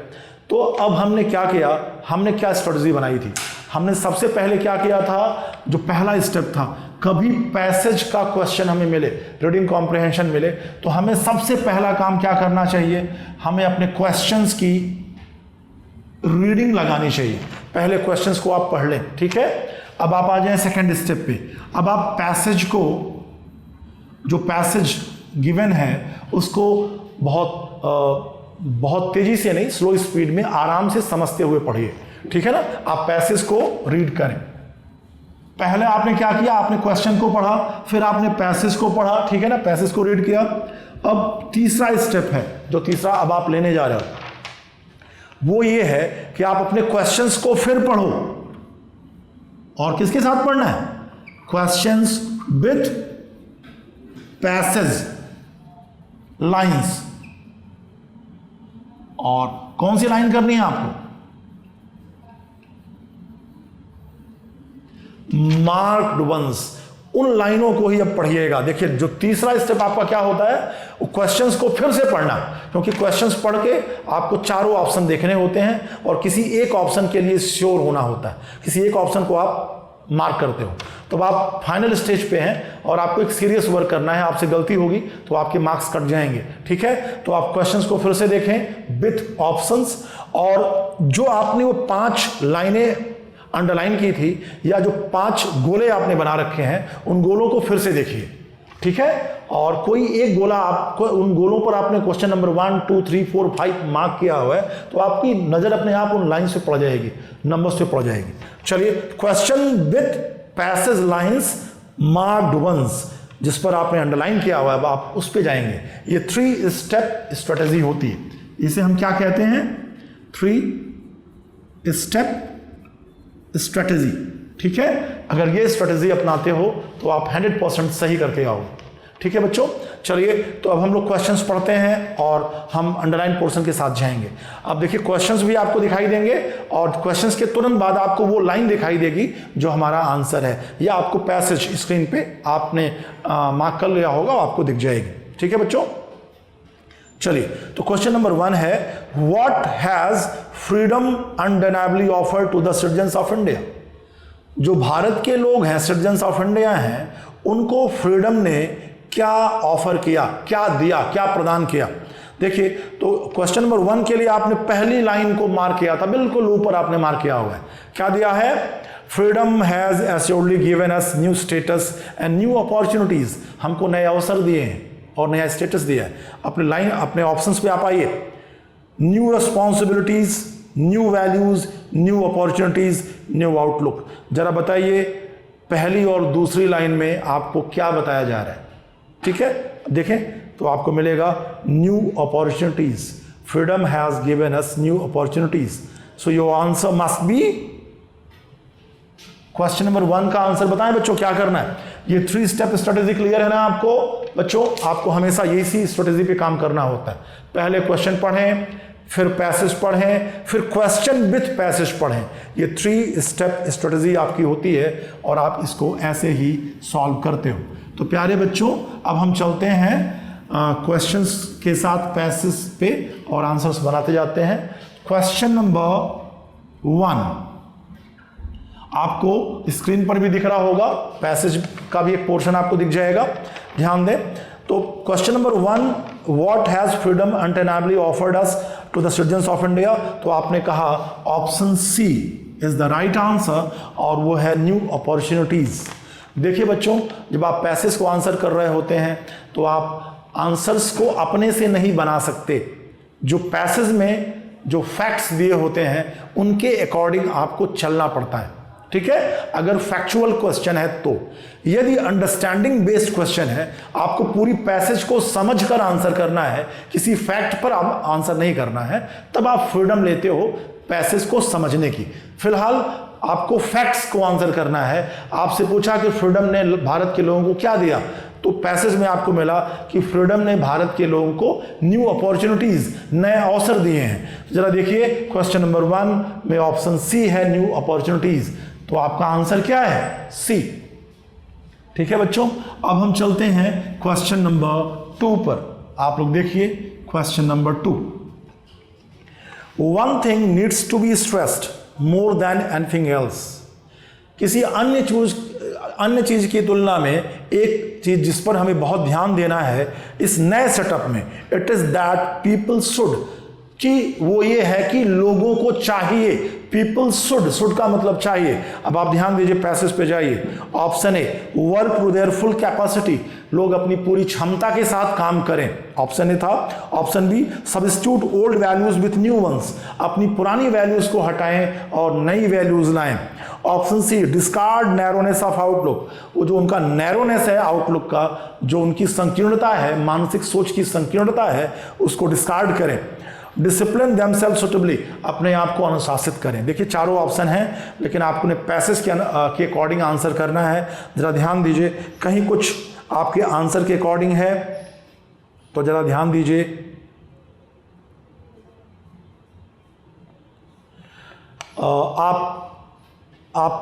[SPEAKER 1] तो अब हमने क्या किया, हमने क्या स्ट्रेटजी बनाई थी? हमने सबसे पहले क्या किया था, जो पहला स्टेप था, कभी पैसेज का क्वेश्चन हमें मिले, रीडिंग कॉम्प्रिहेंशन मिले, तो हमें सबसे पहला काम क्या करना चाहिए, हमें अपने क्वेश्चंस की रीडिंग लगानी चाहिए। पहले क्वेश्चंस को आप पढ़ लें, ठीक है। अब आप आ जाएं सेकंड स्टेप पे। अब आप पैसेज को, जो पैसेज गिवन है उसको बहुत तेजी से नहीं, स्लो स्पीड में आराम से समझते हुए पढ़िए, ठीक है ना। आप पैसेज को रीड करें। पहले आपने क्या किया, आपने क्वेश्चन को पढ़ा, फिर आपने पैसेज को पढ़ा, ठीक है ना, पैसेज को रीड किया। अब तीसरा स्टेप है, जो तीसरा अब आप लेने जा रहे हो, वो ये है कि आप अपने क्वेश्चंस को फिर पढ़ो। और किसके साथ पढ़ना है? Questions with passage lines. और कौन सी लाइन करनी है आपको? मार्क्ड वंस, उन लाइनों को ही अब पढ़िएगा। देखिए, जो तीसरा स्टेप आपका क्या होता है, वो क्वेश्चंस को फिर से पढ़ना, क्योंकि क्वेश्चंस पढ़ के आपको चारों ऑप्शन देखने होते हैं और किसी एक ऑप्शन के लिए श्योर होना होता है, किसी एक ऑप्शन को आप मार्क करते हो। तो आप फाइनल स्टेज पे हैं और आपको एक सीरियस वर्क करना है, आपसे गलती होगी तो आपके मार्क्स कट जाएंगे, ठीक है। तो आप क्वेश्चंस को फिर से देखें विथ ऑप्शंस, और जो आपने वो 5 लाइनें अंडरलाइन की थी या जो 5 गोले आपने बना रखे हैं, उन गोलों को फिर से देखिए, ठीक है। और कोई एक गोला आपको, उन गोलों पर आपने क्वेश्चन नंबर 1, 2, 3, 4, 5 मार्क किया हुआ है, तो आपकी नजर अपने आप उन लाइन से पड़ जाएगी, नंबर्स पे पड़ जाएगी। चलिए, question with passage lines marked ones, जिस पर आपने अंडरलाइन किया हुआ है, आप उस पे जाएंगे। ये 3 स्टेप स्ट्रेटेजी होती है, इसे हम क्या कहते हैं? 3 स्टेप स्ट्रेटेजी, ठीक है। अगर ये स्ट्रेटेजी अपनाते हो तो आप 100% सही करके आओ, ठीक है बच्चों। चलिए, तो अब हम लोग क्वेश्चंस पढ़ते हैं और हम अंडरलाइन पोर्शन के साथ जाएंगे। अब देखिए, क्वेश्चंस भी आपको दिखाई देंगे और क्वेश्चंस के तुरंत बाद आपको वो लाइन दिखाई देगी जो हमारा आंसर है, या आपको पैसेज स्क्रीन पे आपने मार्क कर लिया होगा, आपको दिख जाएगी, ठीक है बच्चों। चलिए, तो क्वेश्चन नंबर 1 है, what has freedom undeniably offered to the citizens of India. जो भारत के लोग हैं, सिटीजन्स ऑफ इंडिया हैं, उनको फ्रीडम ने क्या ऑफर किया, क्या दिया, क्या प्रदान किया। देखिए, तो क्वेश्चन नंबर 1 के लिए आपने पहली लाइन को मार्क किया था, बिल्कुल ऊपर आपने मार्क किया हुआ है। क्या दिया है? Freedom has assuredly given us new status and new opportunities. हमको नए अवसर दिए हैं और नया स्टेटस दिया है। अपने लाइन, अपने ऑप्शंस पे आप आइए। New responsibilities, new values, new opportunities, new outlook. जरा बताइए पहली और दूसरी लाइन में आपको क्या बताया जा रहा है? ठीक है, देखें तो आपको मिलेगा new opportunities. Freedom has given us new opportunities. So your answer must be question number 1 का आंसर बताएं बच्चों, क्या करना है? ये 3 स्टेप स्ट्रेटेजी क्लियर है ना आपको बच्चों? आपको हमेशा इसी स्ट्रेटेजी पे काम करना होता है। पहले क्वेश्चन पढ़ें, फिर पैसेज पढ़ें, फिर क्वेश्चन विथ पैसेज पढ़ें। ये 3 स्टेप स्ट्रेटेजी आपकी होती है और आप इसको ऐसे ही सॉल्व करते हो। तो प्यारे बच्चों, अब हम चलते हैं क्वेश्चंस के साथ पैसेज पे और आंसर्स बनाते जाते हैं। क्वेश्चन नंबर 1 आपको स्क्रीन पर भी दिख रहा होगा, पैसेज का भी एक पोर्शन आपको दिख जाएगा, ध्यान दें। तो question number 1, what has freedom undeniably offered us to the citizens of India? तो आपने कहा option C is the right answer और वो है न्यू अपॉर्चुनिटीज। देखिए बच्चों, जब आप पैसेज को आंसर कर रहे होते हैं तो आप आंसर्स को अपने से नहीं बना सकते। जो पैसेज में जो फैक्ट्स दिए होते हैं उनके अकॉर्डिंग आपको चलना पड़ता है, ठीक है? अगर फैक्चुअल क्वेश्चन है तो। यदि अंडरस्टैंडिंग बेस्ड क्वेश्चन है, आपको पूरी पैसेज को समझकर आंसर करना है, किसी फैक्ट पर आप आंसर नहीं करना है, तब आप फ्रीडम लेते हो पैसेज को समझने की। फिलहाल आपको फैक्ट्स को आंसर करना है। आपसे पूछा कि फ्रीडम ने भारत के लोगों को क्या दिया, तो पैसेज में आपको मिला कि फ्रीडम ने भारत के लोगों को न्यू अपॉर्चुनिटीज, नए अवसर दिए हैं। जरा देखिए क्वेश्चन नंबर 1 में ऑप्शन सी है न्यू अपॉर्चुनिटीज, तो आपका आंसर क्या है? सी। ठीक है बच्चों, अब हम चलते हैं क्वेश्चन नंबर 2 पर। आप लोग देखिए question number 2। One thing needs to be stressed more than anything else. किसी अन्य चीज की तुलना में एक चीज जिस पर हमें बहुत ध्यान देना है इस नए सेटअप में, it is that people should, कि वो ये है कि लोगों को चाहिए। पीपल शुड का मतलब चाहिए। अब आप ध्यान दीजिए, पैसेज पे जाइए। Option A, work to their full capacity, लोग अपनी पूरी क्षमता के साथ काम करें, ऑप्शन ए था। Option B, substitute old values with new ones, अपनी पुरानी वैल्यूज को हटाएं और नई वैल्यूज लाएं। Option C, discard narrowness of outlook, वो जो उनका नैरोनेस है आउटलुक का, जो उनकी संकीर्णता है, मानसिक सोच की संकीर्णता है, उसको डिस्कार्ड करें। डिसिप्लिन देमसेल्फ सुटेबली, अपने आप को अनुशासित करें। देखिए चारों ऑप्शन हैं, लेकिन आपको ने पैसेज के अकॉर्डिंग आंसर करना है। जरा ध्यान दीजिए, कहीं कुछ आपके आंसर के अकॉर्डिंग है तो जरा ध्यान दीजिए। आप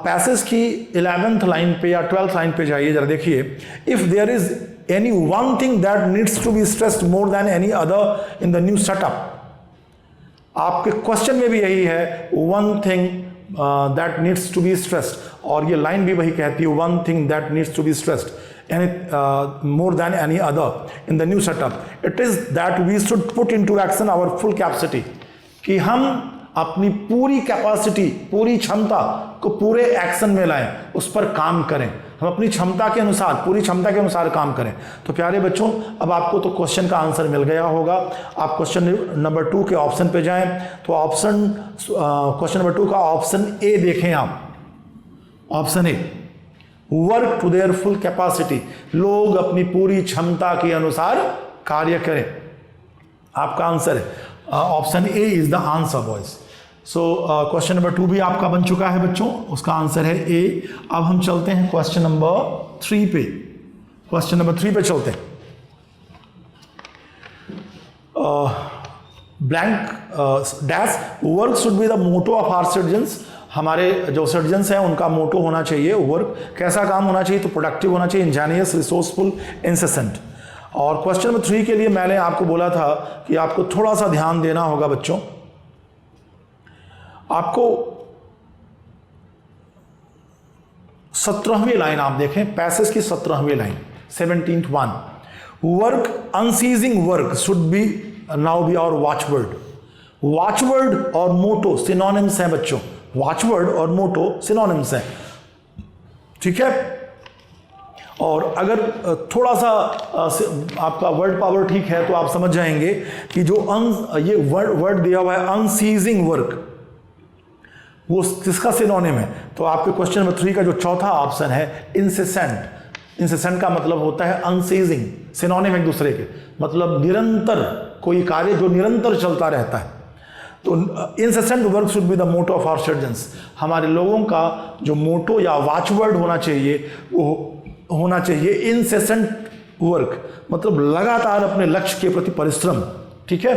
[SPEAKER 1] पैसेज की 11th लाइन पे या 12th लाइन पे जाइए, जरा देखिए। If there is any one thing that needs to be stressed more than any other in the new setup, आपके क्वेश्चन में भी यही है, one thing that needs to be stressed, और ये लाइन भी वही कहती है, one thing that needs to be stressed any more than any other in the new setup, it is that we should put into action our full capacity, कि हम अपनी पूरी कैपेसिटी, पूरी क्षमता को पूरे एक्शन में लाएं, उस पर काम करें। हम अपनी क्षमता के अनुसार, पूरी क्षमता के अनुसार काम करें। तो प्यारे बच्चों, अब आपको तो क्वेश्चन का आंसर मिल गया होगा। आप क्वेश्चन नंबर 2 के ऑप्शन पे जाएं, तो क्वेश्चन नंबर 2 का ऑप्शन ए देखें आप। Option A, work to their full capacity, लोग अपनी पूरी क्षमता के अनुसार कार्य करें। आपका आंसर है option A is the answer boys. So question number 2 भी आपका बन चुका है बच्चों, उसका आंसर है ए। अब हम चलते हैं क्वेश्चन नंबर 3 पे। क्वेश्चन नंबर 3 पे चलते हैं। Blank dash, work should be the motto of our citizens, हमारे जो सिटीजन्स हैं उनका मोटो होना चाहिए वर्क। कैसा काम होना चाहिए? तो प्रोडक्टिव होना चाहिए, इंजीनियस, रिसोर्सफुल, इंसेसेंट। और क्वेश्चन नंबर 3 के लिए मैंने आपको बोला था कि आपको थोड़ा सा ध्यान देना होगा बच्चों। आपको 17वीं लाइन आप देखें, पैसेज की 17वीं line, 17th one, work, unceasing work should be now be our watchword. वॉचवर्ड और मोटो सिनोनिम्स हैं बच्चों, वॉचवर्ड और मोटो सिनोनिम्स हैं, ठीक है। और अगर थोड़ा सा आपका वर्ड पावर ठीक है तो आप समझ जाएंगे कि जो ये वर्ड दिया हुआ है अनसीजिंग वर्क, वो किसका सिनोनिम है। तो आपके क्वेश्चन नंबर 3 का जो चौथा ऑप्शन है इंसेसेंट। इंसेसेंट का मतलब होता है अनसीजिंग, सिनोनिम एक दूसरे के, मतलब निरंतर, कोई कार्य जो निरंतर चलता रहता है। तो incessant work should be the motto of our citizens. हमारे लोगों का जो मोटो या वॉचवर्ड होना चाहिए वो होना चाहिए इंसेसेंट वर्क, मतलब लगातार अपने लक्ष्य के प्रति परिश्रम, ठीक है।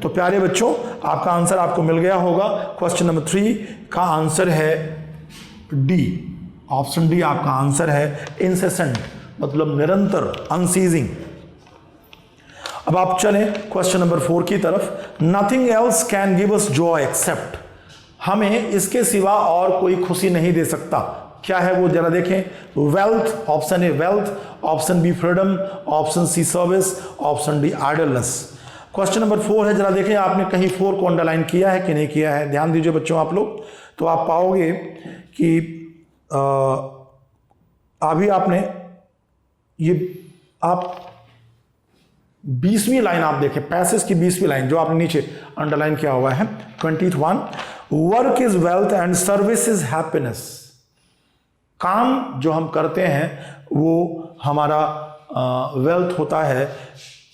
[SPEAKER 1] तो प्यारे बच्चों, आपका आंसर आपको मिल गया होगा। क्वेश्चन नंबर 3 का आंसर है डी, ऑप्शन डी आपका आंसर है, इंसेसेंट मतलब निरंतर, अनसीजिंग। अब आप चलें क्वेश्चन नंबर 4 की तरफ। Nothing else can give us joy except, हमें इसके सिवा और कोई खुशी नहीं दे सकता। क्या है वो जरा देखें। Wealth, option A wealth, option B freedom, option C service, option D idleness. Question number 4 है, जरा देखें आपने कहीं 4 को अंडरलाइन किया है कि नहीं किया है। ध्यान दीजिए बच्चों आप लोग, तो आप पाओगे कि अभी आपने ये आप 20वीं लाइन आप देखें, पैसेज की 20वीं लाइन जो आपने नीचे अंडरलाइन किया हुआ है, 20th one, work is wealth and service is happiness. काम जो हम करते हैं वो हमारा वेल्थ होता है,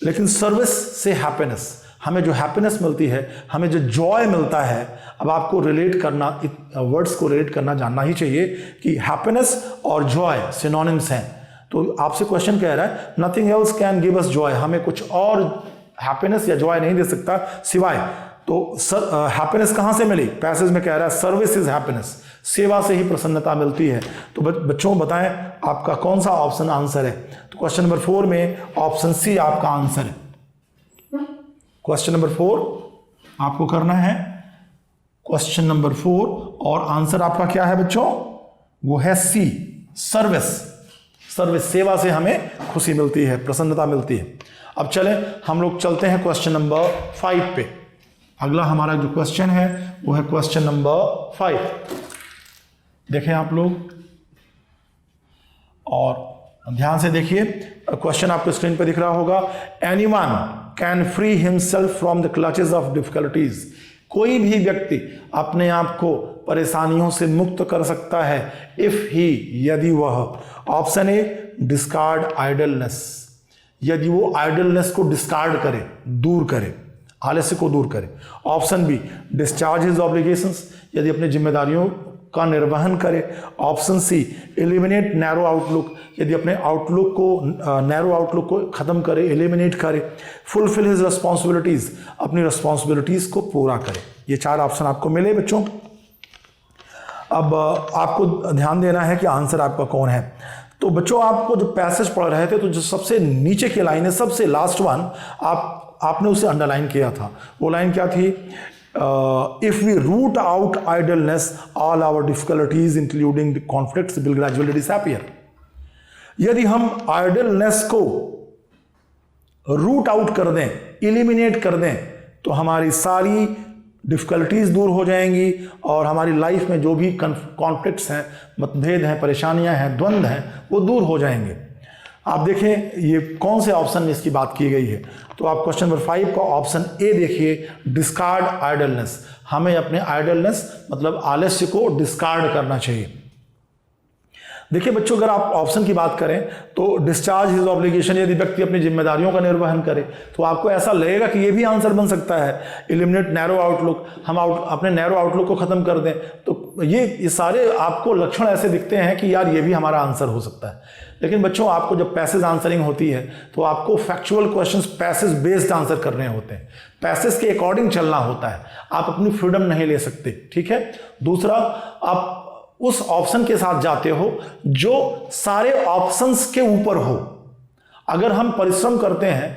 [SPEAKER 1] लेकिन सर्विस से हैप्पीनेस, हमें जो हैप्पीनेस मिलती है, हमें जो जॉय मिलता है। अब आपको रिलेट करना, वर्ड्स को रिलेट करना जानना ही चाहिए कि हैप्पीनेस और जॉय सिनोनिम्स हैं। तो आपसे क्वेश्चन कह रहा है nothing else can give us joy, हमें कुछ और हैप्पीनेस या जॉय नहीं दे सकता सिवाय। तो हैप्पीनेस कहाँ से मिली? पैसेज में कह रहा है सर्विस इज हैप्पीनेस, सेवा से ही प्रसन्नता मिलती है। तो बच्चों बताएं आपका कौन सा ऑप्शन आंसर है। तो क्वेश्चन नंबर 4 में ऑप्शन सी आपका आंसर है। क्वेश्चन नंबर 4 आपको करना है, क्वेश्चन नंबर 4, और आंसर आपका क्या है बच्चों? वो है सी, सर्विस। सर्विस, सेवा से हमें खुशी मिलती है, प्रसन्नता मिलती है। अब चलें हम लोग चलते हैं क्वेश्चन नंबर 5 पे। अगला हमारा जो क्वेश्चन है वो है क्वेश्चन नंबर 5। देखें आप लोग और ध्यान से देखिए, क्वेश्चन आपको स्क्रीन पर दिख रहा होगा। Anyone can free himself from the clutches of difficulties, कोई भी व्यक्ति अपने आप को परेशानियों से मुक्त कर सकता है इफ ही, यदि वह, ऑप्शन ए डिस्कार्ड आइडलनेस, यदि वो आइडलनेस को डिस्कार्ड करे, दूर करे, आलस्य को दूर करे। Option B discharge his obligations, यदि अपनी जिम्मेदारियों का निर्वहन करे। Option C eliminate narrow outlook, यदि अपने आउटलुक को, नैरो आउटलुक को खत्म करे, एलिमिनेट करे। फुलफिल हिज रिस्पॉन्सिबिलिटीज, अपनी रिस्पॉन्सिबिलिटीज को पूरा करे। ये 4 ऑप्शन आपको मिले बच्चों। अब आपको ध्यान देना है कि आंसर आपका कौन है। तो बच्चों आपको जो पैसेज पढ़ रहे थे, तो जो सबसे नीचे की लाइन है, सबसे लास्ट वन, आपने उसे अंडरलाइन किया था। वो लाइन क्या थी? If we root out idleness all our difficulties including the conflicts will gradually disappear. यदि हम आइडलनेस को रूट आउट कर दें, इलिमिनेट कर दें, तो हमारी सारी डिफिकल्टीज दूर हो जाएंगी और हमारी लाइफ में जो भी कॉन्फ्लिक्ट्स हैं, मतभेद हैं, परेशानियां हैं, द्वंद्व हैं, वो दूर हो जाएंगे। आप देखें ये कौन से ऑप्शन में इसकी बात की गई है। तो आप क्वेश्चन नंबर 5 का ऑप्शन ए देखिए, डिस्कार्ड आइडलनेस। हमें अपने आइडलनेस मतलब आलस्य को डिस्कार्ड करना चाहिए। देखिए बच्चों, अगर आप ऑप्शन की बात करें तो डिस्चार्ज हिज ऑब्लिगेशन, यदि व्यक्ति अपनी जिम्मेदारियों का निर्वहन करे, तो आपको ऐसा लगेगा कि ये भी आंसर बन सकता है। एलिमिनेट नैरो आउटलुक, हम अपने नैरो आउटलुक को खत्म कर दें, तो ये सारे आपको लक्षण ऐसे दिखते हैं कि यार ये भी हमारा आंसर हो सकता है। लेकिन बच्चों आपको जब पैसेज आंसरिंग होती है तो आपको factual questions passage based answer करने होते हैं, पैसेज के अकॉर्डिंग चलना होता है। आप अपनी फ्रीडम नहीं ले सकते, ठीक है। दूसरा, आप उस ऑप्शन के साथ जाते हो जो सारे ऑप्शंस के ऊपर हो। अगर हम परिश्रम करते हैं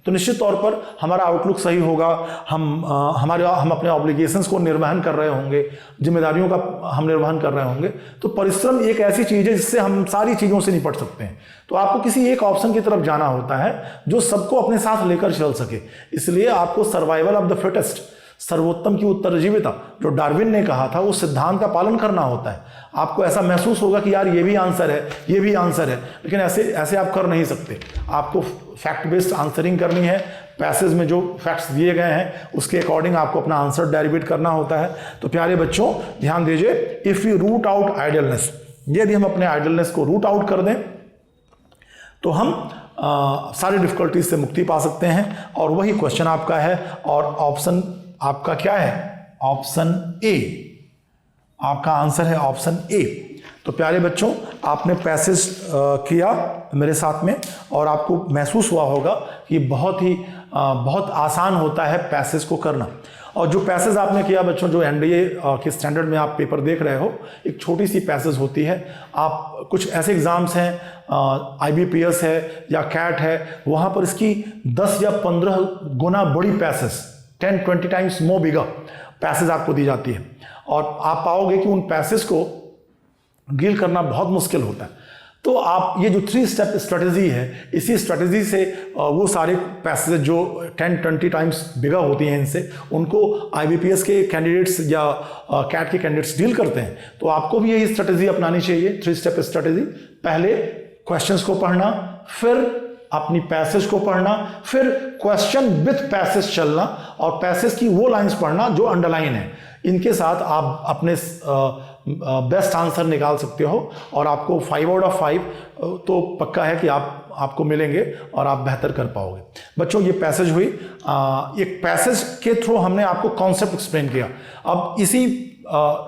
[SPEAKER 1] तो निश्चित तौर पर हमारा आउटलुक सही होगा, हम अपने ऑब्लिगेशंस को निर्वहन कर रहे होंगे, जिम्मेदारियों का हम निर्वहन कर रहे होंगे। तो परिश्रम एक ऐसी चीज़ है जिससे हम सारी चीज़ों से निपट सकते हैं। तो आपको किसी एक ऑप्शन की तरफ जाना होता है जो सबको अपने साथ लेकर चल सके। इसलिए आपको सर्वाइवल ऑफ द फिटेस्ट, सर्वोत्तम की उत्तरजीविता, जो डार्विन ने कहा था, उस सिद्धांत का पालन करना होता है। आपको ऐसा महसूस होगा कि यार ये भी आंसर है, ये भी आंसर है, लेकिन ऐसे आप कर नहीं सकते। आपको फैक्ट बेस्ड आंसरिंग करनी है। पैसेज में जो फैक्ट्स दिए गए हैं उसके अकॉर्डिंग आपको अपना आंसर डेरिवेट करना होता है। तो प्यारे बच्चों ध्यान दीजिए, if you root out idleness, यदि हम अपने आइडलनेस को रूट आउट कर दें तो हम सारी डिफिकल्टीज से मुक्ति पा सकते हैं। और वही क्वेश्चन आपका है, और ऑप्शन आपका क्या है? ऑप्शन ए, आपका आंसर है ऑप्शन ए। तो प्यारे बच्चों आपने पैसेज किया मेरे साथ में, और आपको महसूस हुआ होगा कि बहुत आसान होता है पैसेज को करना। और जो पैसेज आपने किया बच्चों, जो एनडीए के स्टैंडर्ड में आप पेपर देख रहे हो, एक छोटी सी पैसेज होती है। आप कुछ ऐसे एग्जाम्स हैं, IBPS है या कैट है, वहाँ पर इसकी 10 या 15 गुना बड़ी पैसेज, 10-20 टाइम्स मोर बिगर पैसेज आपको दी जाती है। और आप पाओगे कि उन पैसेज को डील करना बहुत मुश्किल होता है। तो आप ये जो 3 स्टेप स्ट्रेटजी है, इसी स्ट्रेटजी से वो सारे पैसेज जो 10-20 टाइम्स बिगर होती हैं, इनसे उनको IBPS के कैंडिडेट्स या कैट के कैंडिडेट्स डील करते हैं। तो आपको भी यही स्ट्रेटजी अपनानी चाहिए, 3 स्टेप स्ट्रेटजी। पहले क्वेश्चंस को पढ़ना, फिर अपनी पैसेज को पढ़ना, फिर क्वेश्चन विथ पैसेज चलना, और पैसेज की वो लाइंस पढ़ना जो अंडरलाइन है। इनके साथ आप अपने बेस्ट आंसर निकाल सकते हो, और आपको 5 आउट ऑफ 5 तो पक्का है कि आपको मिलेंगे और आप बेहतर कर पाओगे। बच्चों ये पैसेज हुई, एक पैसेज के थ्रू हमने आपको कॉन्सेप्ट एक्सप्लेन किया। अब इसी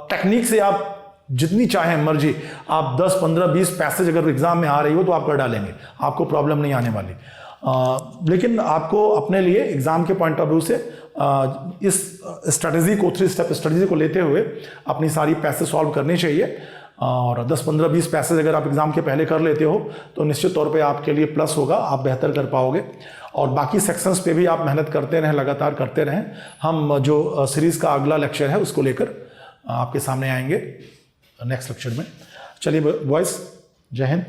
[SPEAKER 1] टेक्निक से आप जितनी चाहें मर्जी, आप 10, 15, 20 पैसेज अगर एग्जाम में आ रही हो तो आप कर डालेंगे, आपको प्रॉब्लम नहीं आने वाली। लेकिन आपको अपने लिए एग्जाम के पॉइंट ऑफ व्यू से इस स्ट्रेटजी को, 3 स्टेप स्ट्रेटजी को लेते हुए अपनी सारी पैसेज सॉल्व करनी चाहिए। और 10, 15, 20 पैसेज अगर आप एग्जाम के पहले कर लेते हो तो निश्चित तौर पे आपके लिए प्लस होगा, आप बेहतर कर पाओगे। और बाकी सेक्शंस पे भी आप मेहनत करते रहें, लगातार करते रहें। हम जो सीरीज़ का अगला लेक्चर है उसको लेकर आपके सामने आएंगे नेक्स्ट लेक्चर में। चलिए बॉयज़, जय हिंद।